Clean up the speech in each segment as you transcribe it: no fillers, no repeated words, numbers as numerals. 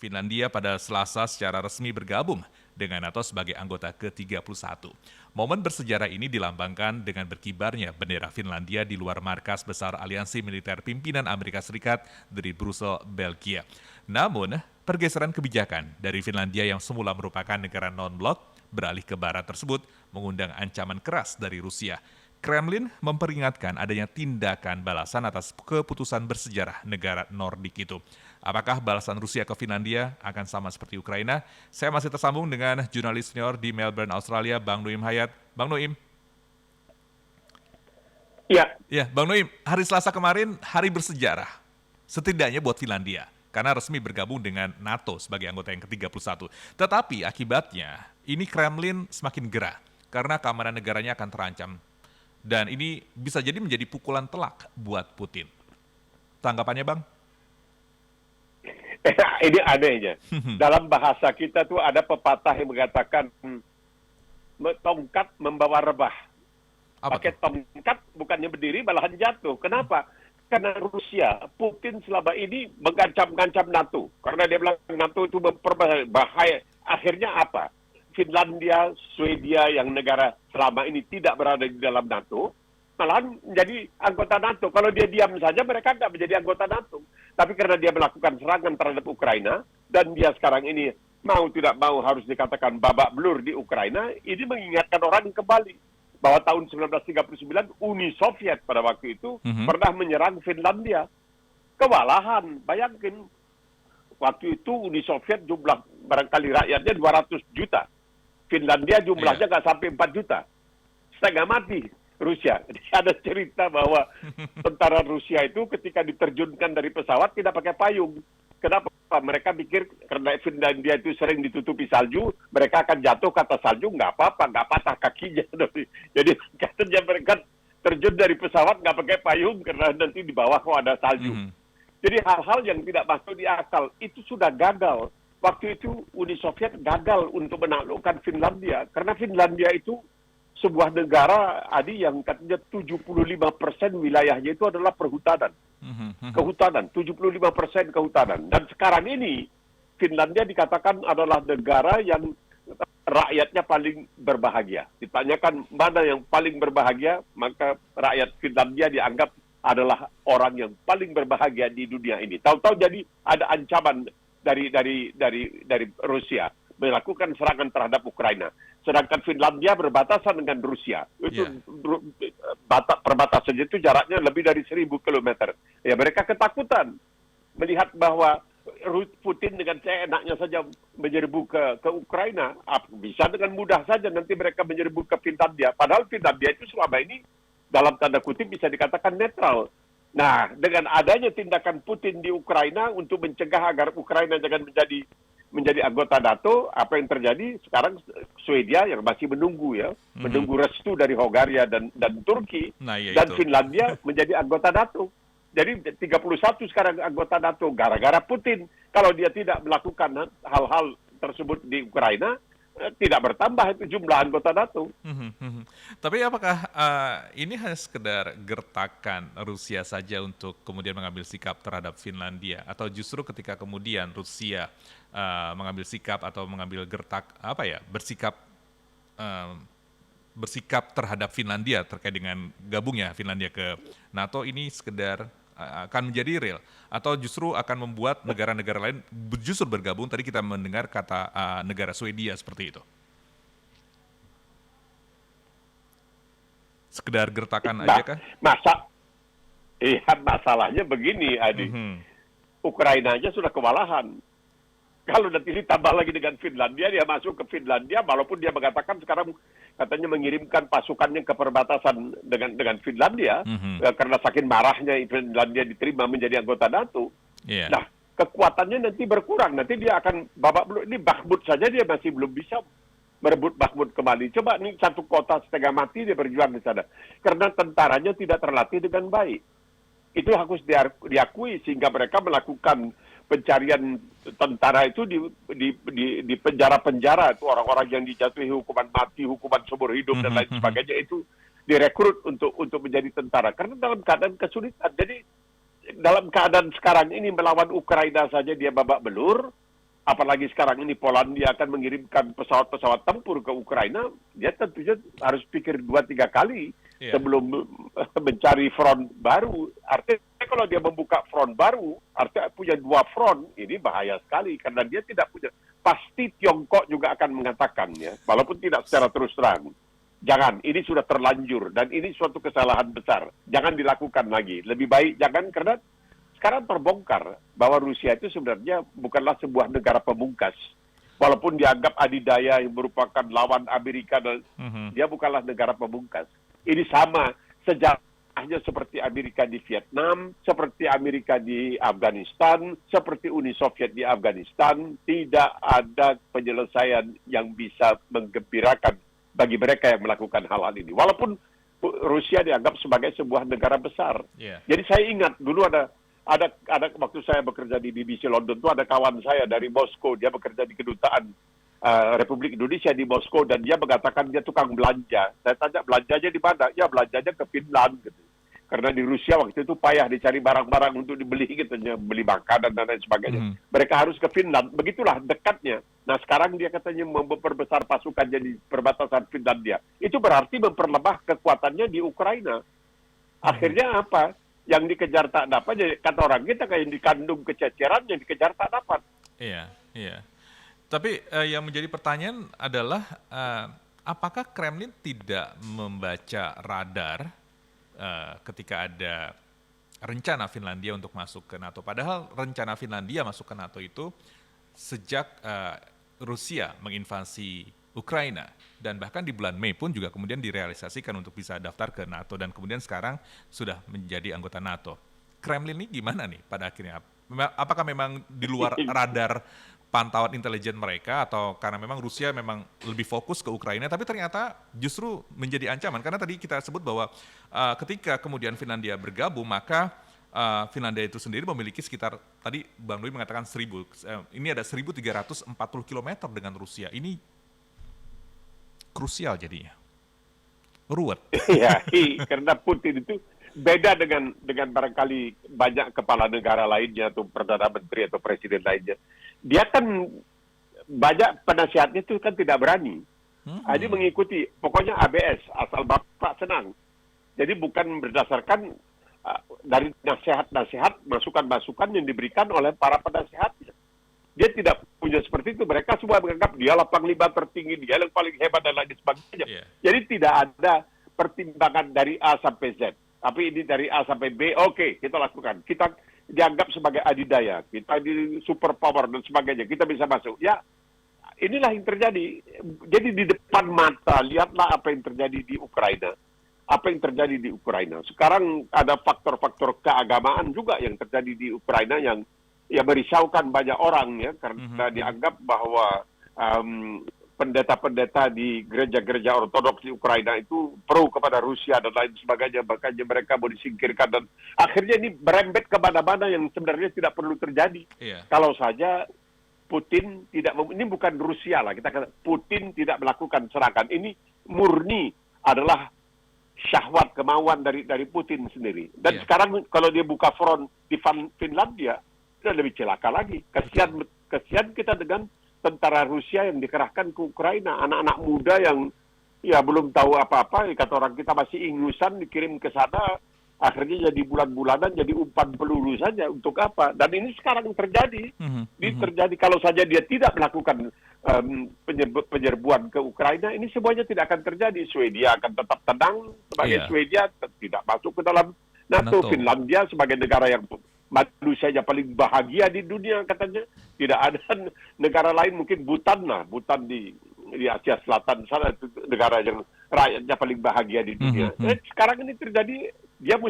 Finlandia pada Selasa secara resmi bergabung dengan NATO sebagai anggota ke-31. Momen bersejarah ini dilambangkan dengan berkibarnya bendera Finlandia di luar markas besar aliansi militer pimpinan Amerika Serikat dari Brussel, Belgia. Namun, pergeseran kebijakan dari Finlandia yang semula merupakan negara non-blok beralih ke barat tersebut mengundang ancaman keras dari Rusia. Kremlin memperingatkan adanya tindakan balasan atas keputusan bersejarah negara Nordik itu. Apakah balasan Rusia ke Finlandia akan sama seperti Ukraina? Saya masih tersambung dengan jurnalis senior di Melbourne, Australia, Bang Nuim Hayat. Bang Nuim. Ya, Bang Nuim, hari Selasa kemarin hari bersejarah. Setidaknya buat Finlandia, karena resmi bergabung dengan NATO sebagai anggota yang ke-31. Tetapi akibatnya, ini Kremlin semakin gerah, karena keamanan negaranya akan terancam. Dan ini bisa jadi menjadi pukulan telak buat Putin. Tanggapannya, Bang? Ini anehnya. Dalam bahasa kita tuh ada pepatah yang mengatakan tongkat membawa rebah. Pakai tongkat bukannya berdiri malahan jatuh. Kenapa? Karena Rusia, Putin selama ini mengancam-ngancam NATO. Karena dia bilang NATO itu berbahaya. Akhirnya apa? Finlandia, Swedia yang negara selama ini tidak berada di dalam NATO, malahan menjadi anggota NATO. Kalau dia diam saja, mereka tidak menjadi anggota NATO. Tapi karena dia melakukan serangan terhadap Ukraina, dan dia sekarang ini mau tidak mau harus dikatakan babak belur di Ukraina, ini mengingatkan orang kembali bahwa tahun 1939 Uni Soviet pada waktu itu pernah menyerang Finlandia. Kewalahan, bayangkan waktu itu Uni Soviet jumlah barangkali rakyatnya 200 juta. Finlandia jumlahnya nggak sampai 4 juta. Setengah mati Rusia. Jadi ada cerita bahwa tentara Rusia itu ketika diterjunkan dari pesawat tidak pakai payung. Kenapa? Mereka pikir karena Finlandia itu sering ditutupi salju, mereka akan jatuh ke atas salju, nggak apa-apa, nggak patah kakinya. Jadi katanya mereka terjun dari pesawat nggak pakai payung karena nanti di bawah kok ada salju. Jadi hal-hal yang tidak masuk di akal itu sudah gagal. Waktu itu Uni Soviet gagal untuk menaklukkan Finlandia karena Finlandia itu sebuah negara yang katanya 75% wilayahnya itu adalah perhutanan. Kehutanan, 75% kehutanan. Dan sekarang ini Finlandia dikatakan adalah negara yang rakyatnya paling berbahagia. Ditanyakan mana yang paling berbahagia, maka rakyat Finlandia dianggap adalah orang yang paling berbahagia di dunia ini. Tahu-tahu jadi ada ancaman dari Rusia melakukan serangan terhadap Ukraina. Sedangkan Finlandia berbatasan dengan Rusia. Itu perbatasannya itu jaraknya lebih dari 1.000 kilometer. Ya, mereka ketakutan melihat bahwa Putin dengan seenaknya saja menyerbu ke Ukraina. Bisa dengan mudah saja nanti mereka menyerbu ke Finlandia. Padahal Finlandia itu selama ini dalam tanda kutip bisa dikatakan netral. Nah, dengan adanya tindakan Putin di Ukraina untuk mencegah agar Ukraina jangan menjadi anggota NATO, apa yang terjadi sekarang Swedia yang masih menunggu menunggu restu dari Hongaria dan Turki, dan Finlandia menjadi anggota NATO. Jadi 31 sekarang anggota NATO gara-gara Putin. Kalau dia tidak melakukan hal-hal tersebut di Ukraina, tidak bertambah itu jumlah anggota NATO. Tapi apakah ini hanya sekedar gertakan Rusia saja untuk kemudian mengambil sikap terhadap Finlandia, atau justru ketika kemudian Rusia mengambil sikap atau mengambil bersikap terhadap Finlandia terkait dengan gabungnya Finlandia ke NATO, ini sekedar akan menjadi real, atau justru akan membuat negara-negara lain justru bergabung? Tadi kita mendengar kata negara Swedia seperti itu. Sekedar gertakan aja kah? Masalahnya begini, Adi. Ukraina aja sudah kewalahan. Kalau nanti ditambah lagi dengan Finlandia, dia masuk ke Finlandia, walaupun dia mengatakan sekarang katanya mengirimkan pasukannya ke perbatasan dengan Finlandia, karena saking marahnya Finlandia diterima menjadi anggota NATO. Nah, kekuatannya nanti berkurang. Nanti dia akan babak belur. Ini Bakhmut saja dia masih belum bisa merebut Bakhmut kembali. Coba nih satu kota setengah mati dia berjuang di sana. Karena tentaranya tidak terlatih dengan baik. Itu harus diakui sehingga mereka melakukan pencarian tentara itu di penjara-penjara itu, orang-orang yang dijatuhi hukuman mati, hukuman seumur hidup dan lain sebagainya itu direkrut untuk menjadi tentara karena dalam keadaan kesulitan. Jadi dalam keadaan sekarang ini melawan Ukraina saja dia babak belur, apalagi sekarang ini Polandia akan mengirimkan pesawat-pesawat tempur ke Ukraina, dia tentunya harus pikir 2-3 kali sebelum mencari front baru. Artinya kalau dia membuka front baru, artinya punya 2 front, ini bahaya sekali karena dia tidak punya. Pasti Tiongkok juga akan mengatakan ya, walaupun tidak secara terus terang. Jangan, ini sudah terlanjur dan ini suatu kesalahan besar. Jangan dilakukan lagi. Lebih baik jangan, karena sekarang terbongkar bahwa Rusia itu sebenarnya bukanlah sebuah negara pemungkas. Walaupun dianggap adidaya yang merupakan lawan Amerika, dan dia bukanlah negara pemungkas. Ini sama sejarahnya seperti Amerika di Vietnam, seperti Amerika di Afghanistan, seperti Uni Soviet di Afghanistan. Tidak ada penyelesaian yang bisa menggembirakan bagi mereka yang melakukan hal-hal ini. Walaupun Rusia dianggap sebagai sebuah negara besar. Jadi saya ingat dulu ada waktu saya bekerja di BBC London itu ada kawan saya dari Moskow, dia bekerja di kedutaan Republik Indonesia di Moskow dan dia mengatakan dia tukang belanja. Saya tanya belanjanya di mana? Ya belanjanya ke Finland gitu. Karena di Rusia waktu itu payah dicari barang-barang untuk dibeli gitu, beli makanan dan lain sebagainya. Mereka harus ke Finland, begitulah dekatnya. Nah sekarang dia katanya memperbesar pasukannya di perbatasan Finlandia. Itu berarti memperlemah kekuatannya di Ukraina. Akhirnya apa? Yang dikejar tak dapat, jadi kata orang kita kayak dikandung kececeran, yang dikejar tak dapat. Iya. Tapi yang menjadi pertanyaan adalah apakah Kremlin tidak membaca radar ketika ada rencana Finlandia untuk masuk ke NATO? Padahal rencana Finlandia masuk ke NATO itu sejak Rusia menginvasi Ukraina, dan bahkan di bulan Mei pun juga kemudian direalisasikan untuk bisa daftar ke NATO, dan kemudian sekarang sudah menjadi anggota NATO. Kremlin ini gimana nih pada akhirnya? Apakah memang di luar radar pantauan intelijen mereka, atau karena memang Rusia memang lebih fokus ke Ukraina, tapi ternyata justru menjadi ancaman? Karena tadi kita sebut bahwa ketika kemudian Finlandia bergabung, maka Finlandia itu sendiri memiliki sekitar, tadi Bang Dwi mengatakan 1.000, ini ada 1.340 km dengan Rusia. Ini krusial jadinya, ruwet. Iya, karena Putin itu beda dengan barangkali banyak kepala negara lainnya atau perdana menteri atau presiden lainnya. Dia kan banyak penasihatnya itu kan tidak berani. Jadi mengikuti, pokoknya ABS, asal Bapak senang. Jadi bukan berdasarkan dari nasihat-nasihat, masukan-masukan yang diberikan oleh para penasehatnya. Dia tidak punya seperti itu. Mereka semua menganggap dialah panglima tertinggi, dia yang paling hebat dan lain sebagainya. Jadi tidak ada pertimbangan dari A sampai Z. Tapi ini dari A sampai B, oke, kita lakukan. Kita dianggap sebagai adidaya, kita di super power dan sebagainya, kita bisa masuk. Ya, inilah yang terjadi. Jadi di depan mata, lihatlah apa yang terjadi di Ukraina. Apa yang terjadi di Ukraina. Sekarang ada faktor-faktor keagamaan juga yang terjadi di Ukraina yang merisaukan banyak orang ya, karena dianggap bahwa pendeta-pendeta di gereja-gereja ortodoks di Ukraina itu pro kepada Rusia dan lain sebagainya, makanya mereka mau disingkirkan, dan akhirnya ini berembet kemana-mana yang sebenarnya tidak perlu terjadi. Kalau saja Putin tidak, ini bukan Rusia lah, kita kata Putin tidak melakukan serangan, ini murni adalah syahwat, kemauan dari Putin sendiri. Dan sekarang kalau dia buka front di Finlandia, itu lebih celaka lagi. Kasihan kita dengan tentara Rusia yang dikerahkan ke Ukraina, anak-anak muda yang ya belum tahu apa-apa, kata orang kita masih ingusan, dikirim ke sana, akhirnya jadi bulan-bulanan, jadi umpan peluru saja. Untuk apa? Dan ini sekarang terjadi. Ini terjadi kalau saja dia tidak melakukan penyerbuan ke Ukraina, ini semuanya tidak akan terjadi. Swedia akan tetap tenang sebagai Swedia, tidak masuk ke dalam NATO. Finlandia sebagai negara yang manusianya paling bahagia di dunia katanya. Tidak ada negara lain, mungkin Bhutan di Asia Selatan sana, itu negara yang rakyatnya paling bahagia di dunia. Sekarang ini terjadi, dia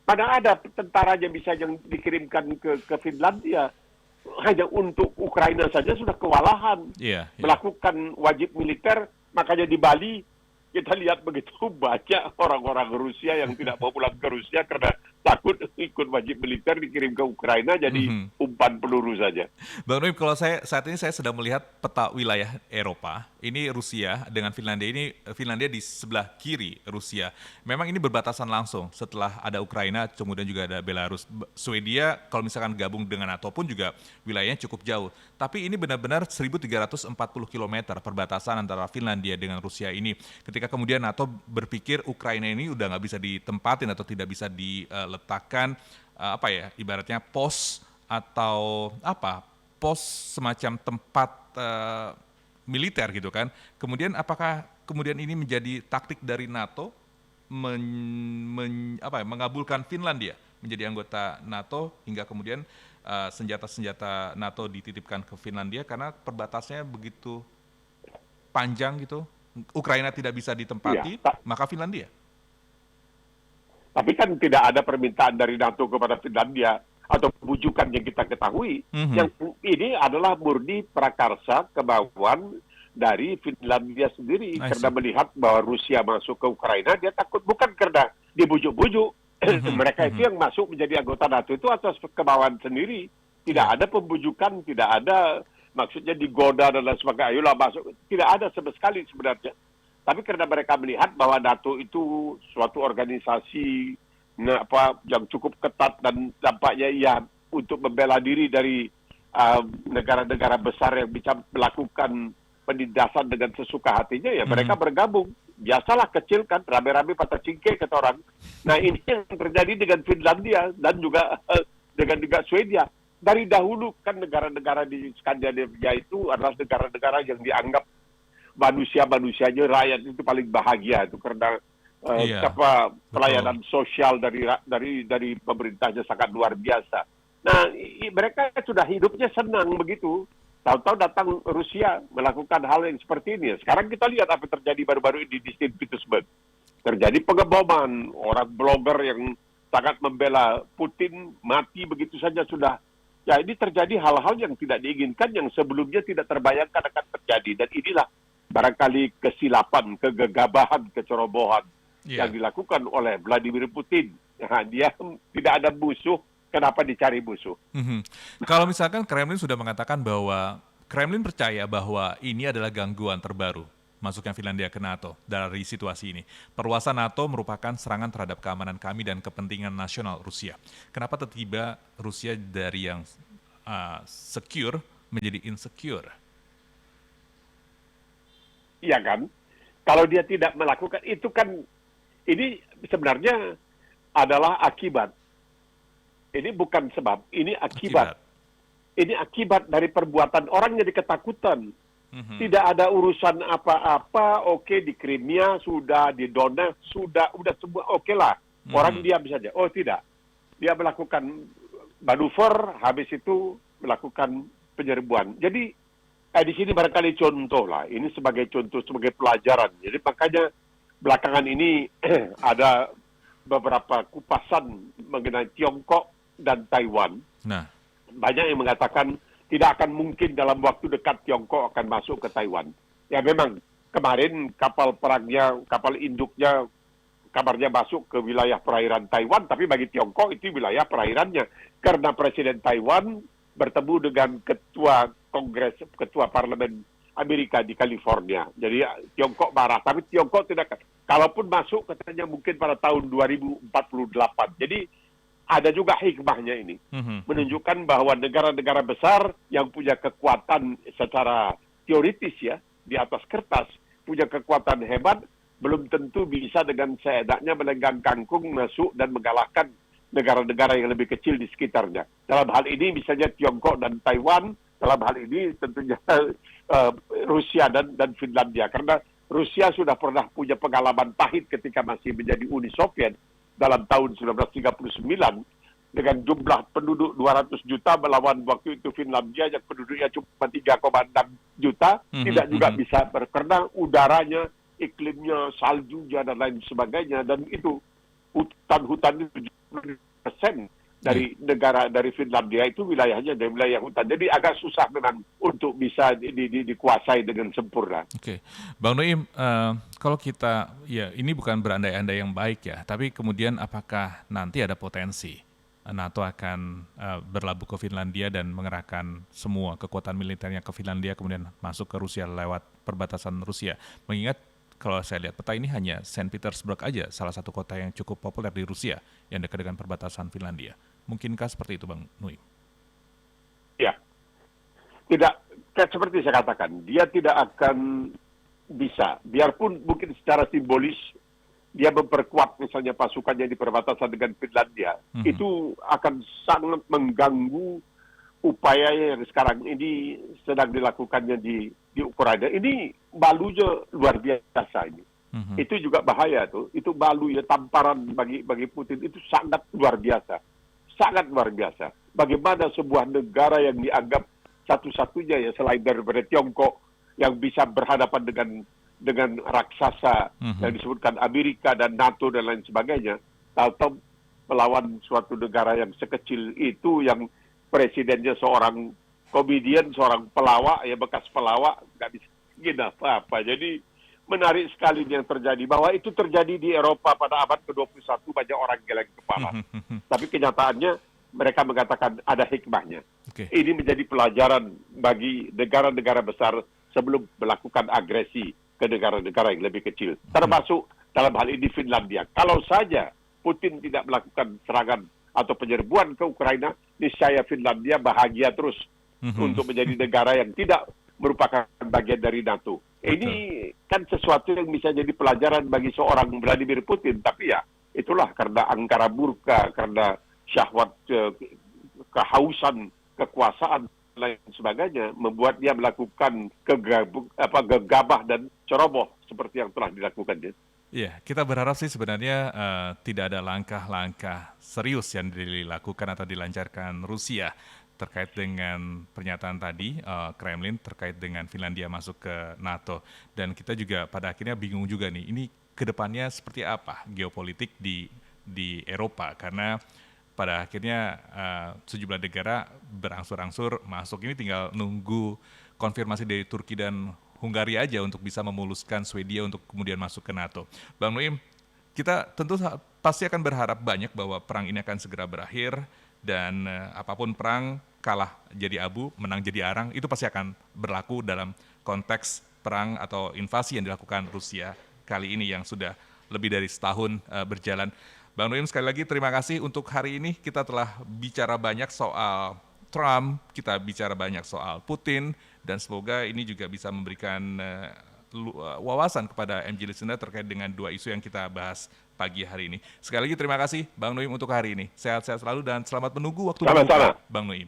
mana ada tentaranya bisa yang dikirimkan ke Finlandia. Hanya untuk Ukraina saja sudah kewalahan melakukan wajib militer. Makanya di Bali kita lihat begitu banyak orang-orang Rusia yang tidak mau pulang ke Rusia karena takut ikut wajib militer dikirim ke Ukraina jadi menyimpan peluru saja. Bang Noim, kalau saat ini saya sedang melihat peta wilayah Eropa. Ini Rusia dengan Finlandia, ini Finlandia di sebelah kiri Rusia. Memang ini berbatasan langsung setelah ada Ukraina, kemudian juga ada Belarus. Swedia kalau misalkan gabung dengan NATO pun juga wilayahnya cukup jauh. Tapi ini benar-benar 1.340 km perbatasan antara Finlandia dengan Rusia ini. Ketika kemudian NATO berpikir Ukraina ini udah nggak bisa ditempatin atau tidak bisa diletakkan ibaratnya pos atau pos semacam tempat militer gitu kan. Kemudian apakah kemudian ini menjadi taktik dari NATO mengabulkan Finlandia menjadi anggota NATO hingga kemudian senjata-senjata NATO dititipkan ke Finlandia karena perbatasannya begitu panjang gitu. Ukraina tidak bisa ditempati, maka Finlandia. Tapi kan tidak ada permintaan dari NATO kepada Finlandia atau bujukan yang kita ketahui. Yang ini adalah murni prakarsa kemauan dari Finlandia sendiri. Karena melihat bahwa Rusia masuk ke Ukraina, dia takut bukan karena dibujuk-bujuk. Mereka itu yang masuk menjadi anggota NATO itu atas kemauan sendiri. Tidak ada pembujukan, tidak ada maksudnya digoda dan lain sebagainya. Ayolah masuk. Tidak ada sama sekali sebenarnya. Tapi karena mereka melihat bahwa NATO itu suatu organisasi yang cukup ketat dan tampaknya untuk membela diri dari negara-negara besar yang bisa melakukan penindasan dengan sesuka hatinya, mereka bergabung. Biasalah kecil kan, rame-rame patah cingkeh kata orang. Nah ini yang terjadi dengan Finlandia dan juga dengan Swedia. Dari dahulu kan negara-negara di Skandinavia itu adalah negara-negara yang dianggap manusianya rakyat itu paling bahagia itu karena pelayanan sosial dari pemerintahnya sangat luar biasa. Nah, mereka sudah hidupnya senang begitu. Tahu-tahu datang Rusia melakukan hal yang seperti ini. Sekarang kita lihat apa terjadi baru-baru ini di St. Petersburg. Terjadi pengeboman, orang blogger yang sangat membela Putin mati begitu saja sudah. Ya ini terjadi hal-hal yang tidak diinginkan yang sebelumnya tidak terbayangkan akan terjadi. Dan inilah barangkali kesilapan, kegagabahan, kecerobohan yang dilakukan oleh Vladimir Putin. Nah, dia tidak ada musuh, kenapa dicari musuh? Kalau misalkan Kremlin sudah mengatakan bahwa Kremlin percaya bahwa ini adalah gangguan terbaru masuknya Finlandia ke NATO dari situasi ini. Perluasan NATO merupakan serangan terhadap keamanan kami dan kepentingan nasional Rusia. Kenapa tiba-tiba Rusia dari yang secure menjadi insecure? Iya kan? Kalau dia tidak melakukan itu kan, ini sebenarnya adalah akibat. Ini bukan sebab, ini akibat. Ini akibat dari perbuatan orang jadi ketakutan. Tidak ada urusan apa-apa, oke di Crimea sudah, di Donetsk sudah semua oke lah. Orang diam saja. Oh tidak. Dia melakukan manuver, habis itu melakukan penyerbuan. Jadi di sini barangkali contoh lah, ini sebagai contoh, sebagai pelajaran. Jadi makanya belakangan ini ada beberapa kupasan mengenai Tiongkok dan Taiwan. Nah, banyak yang mengatakan tidak akan mungkin dalam waktu dekat Tiongkok akan masuk ke Taiwan. Ya memang kemarin kapal perangnya, kapal induknya kabarnya masuk ke wilayah perairan Taiwan, tapi bagi Tiongkok itu wilayah perairannya. Karena Presiden Taiwan bertemu dengan ketua parlemen Amerika di California. Jadi Tiongkok marah, tapi Tiongkok tidak. Kalaupun masuk katanya mungkin pada tahun 2048. Jadi ada juga hikmahnya ini. Menunjukkan bahwa negara-negara besar yang punya kekuatan secara teoritis di atas kertas, punya kekuatan hebat, belum tentu bisa dengan seenaknya melenggang kangkung masuk dan mengalahkan negara-negara yang lebih kecil di sekitarnya. Dalam hal ini misalnya Tiongkok dan Taiwan, dalam hal ini tentunya Rusia dan Finlandia. Karena Rusia sudah pernah punya pengalaman pahit ketika masih menjadi Uni Soviet dalam tahun 1939 dengan jumlah penduduk 200 juta melawan waktu itu Finlandia yang penduduknya cuma 3,6 juta, tidak juga bisa karena udaranya, iklimnya, saljunya dan lain sebagainya, dan itu hutan-hutan itu 70% dari dari Finlandia itu wilayahnya dari wilayah hutan. Jadi agak susah memang untuk bisa dikuasai dengan sempurna. Oke, Bang Noim, kalau kita ini bukan berandai-andai yang baik ya, tapi kemudian apakah nanti ada potensi NATO akan berlabuh ke Finlandia dan mengerahkan semua kekuatan militernya ke Finlandia, kemudian masuk ke Rusia lewat perbatasan Rusia. Mengingat kalau saya lihat peta ini hanya Saint Petersburg aja, salah satu kota yang cukup populer di Rusia yang dekat dengan perbatasan Finlandia. Mungkinkah seperti itu, Bang Nuim? Ya, tidak, kayak seperti saya katakan, dia tidak akan bisa, biarpun mungkin secara simbolis dia memperkuat misalnya pasukannya di perbatasan dengan Finlandia, itu akan sangat mengganggu upaya yang sekarang ini sedang dilakukannya di Ukraina. Ini balunya luar biasa ini. Itu juga bahaya tuh. Itu balu ya, tamparan bagi Putin itu sangat luar biasa. Sangat luar biasa. Bagaimana sebuah negara yang dianggap satu-satunya ya selain daripada Tiongkok yang bisa berhadapan dengan raksasa yang disebutkan Amerika dan NATO dan lain sebagainya, tahu-tahu melawan suatu negara yang sekecil itu, yang presidennya seorang komedian, seorang pelawak, ya bekas pelawak, nggak bisa bikin apa-apa. Jadi menarik sekali yang terjadi, bahwa itu terjadi di Eropa pada abad ke-21, banyak orang geleng kepala. Tapi kenyataannya mereka mengatakan ada hikmahnya. Ini menjadi pelajaran bagi negara-negara besar sebelum melakukan agresi ke negara-negara yang lebih kecil. Termasuk dalam hal ini Finlandia. Kalau saja Putin tidak melakukan serangan atau penyerbuan ke Ukraina, niscaya Finlandia bahagia terus untuk menjadi negara yang tidak merupakan bagian dari NATO. Ini kan sesuatu yang bisa jadi pelajaran bagi seorang Vladimir Putin. Tapi ya, itulah karena angkara murka, karena syahwat, kehausan, kekuasaan, lain sebagainya, membuat dia melakukan gegabah dan ceroboh seperti yang telah dilakukannya. Iya, kita berharap sih sebenarnya tidak ada langkah-langkah serius yang dilakukan atau dilancarkan Rusia terkait dengan pernyataan tadi Kremlin terkait dengan Finlandia masuk ke NATO. Dan kita juga pada akhirnya bingung juga nih, ini kedepannya seperti apa geopolitik di Eropa, karena pada akhirnya sejumlah negara berangsur-angsur masuk. Ini tinggal nunggu konfirmasi dari Turki dan Hungaria aja untuk bisa memuluskan Swedia untuk kemudian masuk ke NATO. Bang Nuim, kita tentu pasti akan berharap banyak bahwa perang ini akan segera berakhir, dan apapun perang, kalah jadi abu, menang jadi arang, itu pasti akan berlaku dalam konteks perang atau invasi yang dilakukan Rusia kali ini yang sudah lebih dari setahun berjalan. Bang Nuim, sekali lagi terima kasih untuk hari ini. Kita telah bicara banyak soal Trump, kita bicara banyak soal Putin, dan semoga ini juga bisa memberikan wawasan kepada MG Listener terkait dengan dua isu yang kita bahas pagi hari ini. Sekali lagi terima kasih Bang Nuim untuk hari ini. Sehat-sehat selalu dan selamat menunggu waktu berbuka, Bang Nuim.